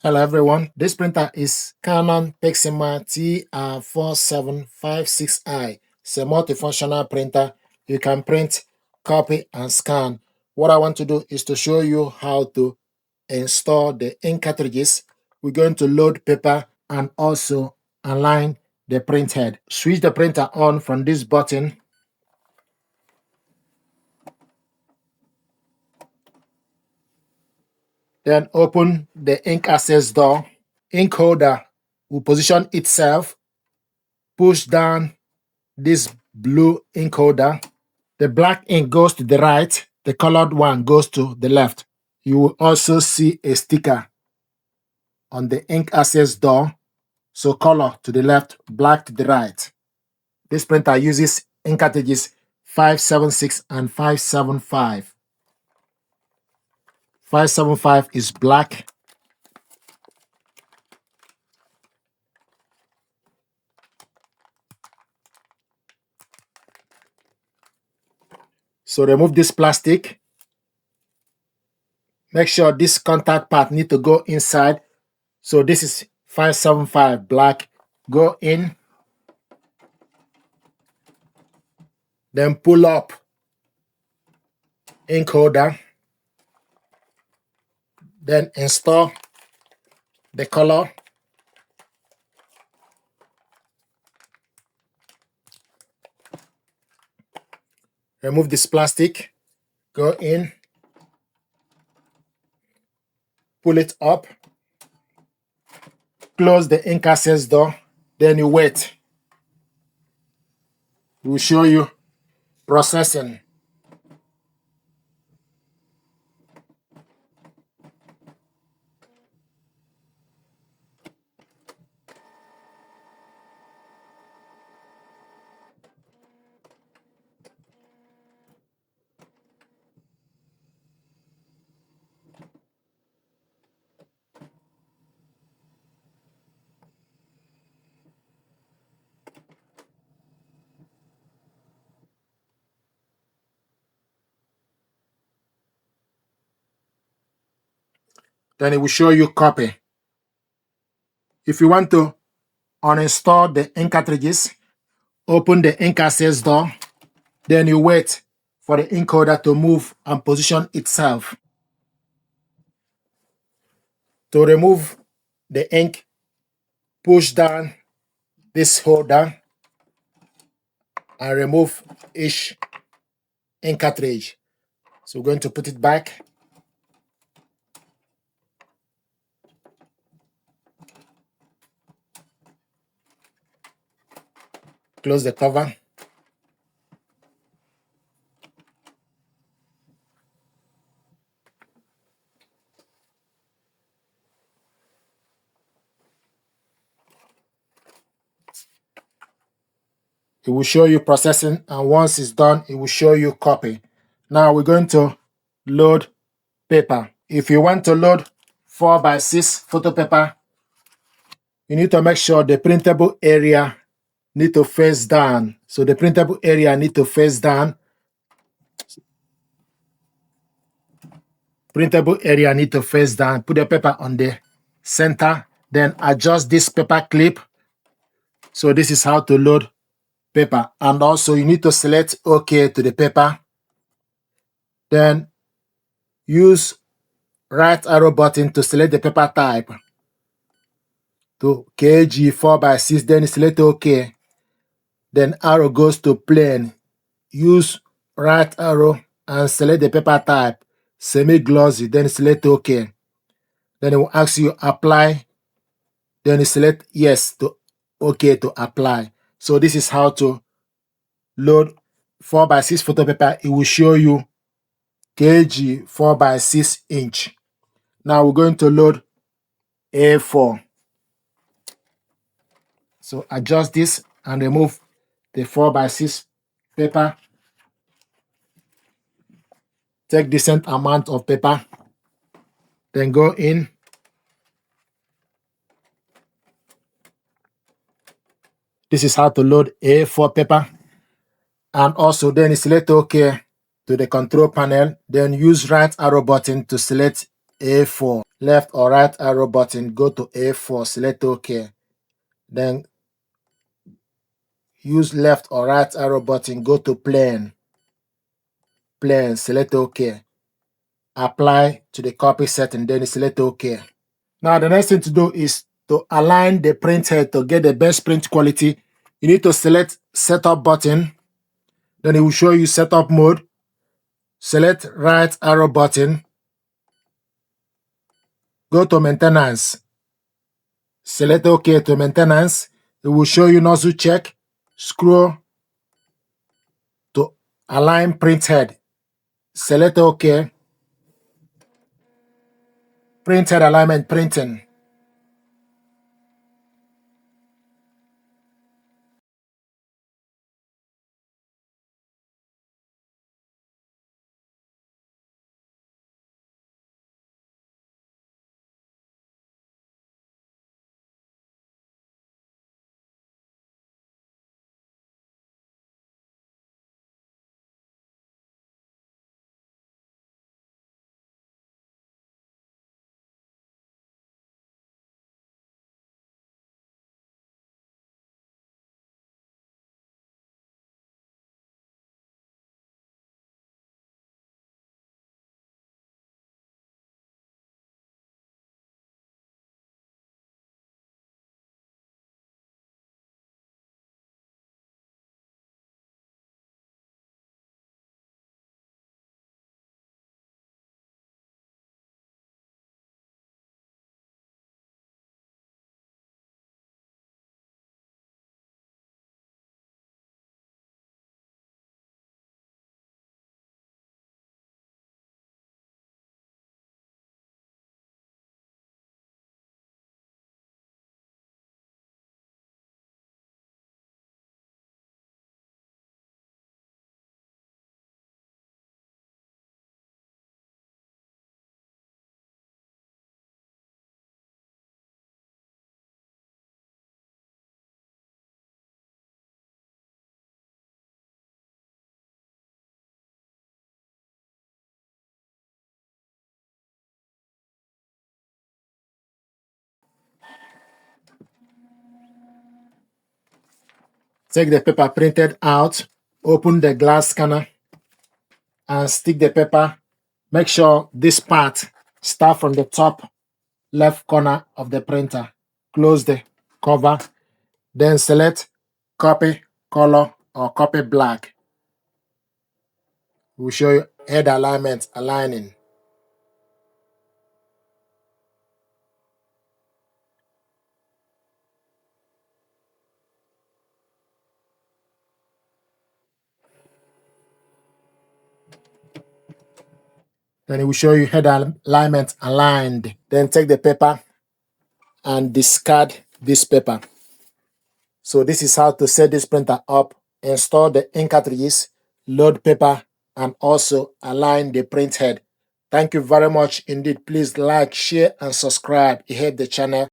Hello everyone, this printer is Canon PIXMA TR4756i. It's a multifunctional printer. You can print, copy, and scan. What I want to do is to show you how to install the ink cartridges. We're going to load paper and also align the print head. Switch the printer on from this button. Then open the ink access door. Ink holder will position itself. Push down this blue ink holder. The black ink goes to the right, the colored one goes to the left. You will also see a sticker on the ink access door. So color to the left, black to the right. This printer uses ink cartridges 576 and 575. 575 is black. So remove this plastic. Make sure this contact part need to go inside. So this is 575 black. Go in. Then pull up ink holder. Then install the color. Remove this plastic. Go in. Pull it up. Close the ink access door. Then you wait. It will show you processing. Then it will show you copy. If you want to uninstall the ink cartridges, open the ink access door. Then you wait for the ink holder to move and position itself. To remove the ink, push down this holder and remove each ink cartridge. So we're going to put it back. Close the cover. It will show you processing, and once it's done, it will show you copy. Now we're going to load paper. If you want to load 4x6 photo paper, you need to make sure the printable area need to face down. So the printable area need to face down. Printable area need to face down. Put the paper on the center. Then adjust this paper clip. So this is how to load paper. And also you need to select OK to the paper. Then use right arrow button to select the paper type to kg 4x6. Then select OK. Then arrow goes to plain. Use right arrow and select the paper type semi-glossy. Then select OK. Then it will ask you apply. Then you select yes to OK to apply. So this is how to load 4x6 photo paper. It will show you kg 4x6 inch. Now we're going to load A4. So adjust this and remove the 4x6 paper. Take decent amount of paper. Then go in. This is how to load A4 paper. And also then select OK to the control panel. Then use right arrow button to select A4. left or right arrow button, go to A4, select OK. Then use left or right arrow button, go to plane, select OK. Apply to the copy setting, then select OK. Now the next thing to do is to align the print head to get the best print quality. You need to select setup button, then it will show you setup mode. Select right arrow button, go to maintenance, select OK to maintenance. It will show you nozzle check. Scroll to align print head, select OK. Print head alignment printing. Take the paper printed out, open the glass scanner, and stick the paper. Make sure this part start from the top left corner of the printer. Close the cover, then select copy color or copy black. We'll show you head alignment aligning. Then it will show you head alignment aligned. Then take the paper and discard this paper. So this is how to set this printer up, install the ink cartridges, load paper, and also align the print head. Thank you very much indeed. Please like, share, and subscribe. It helps the channel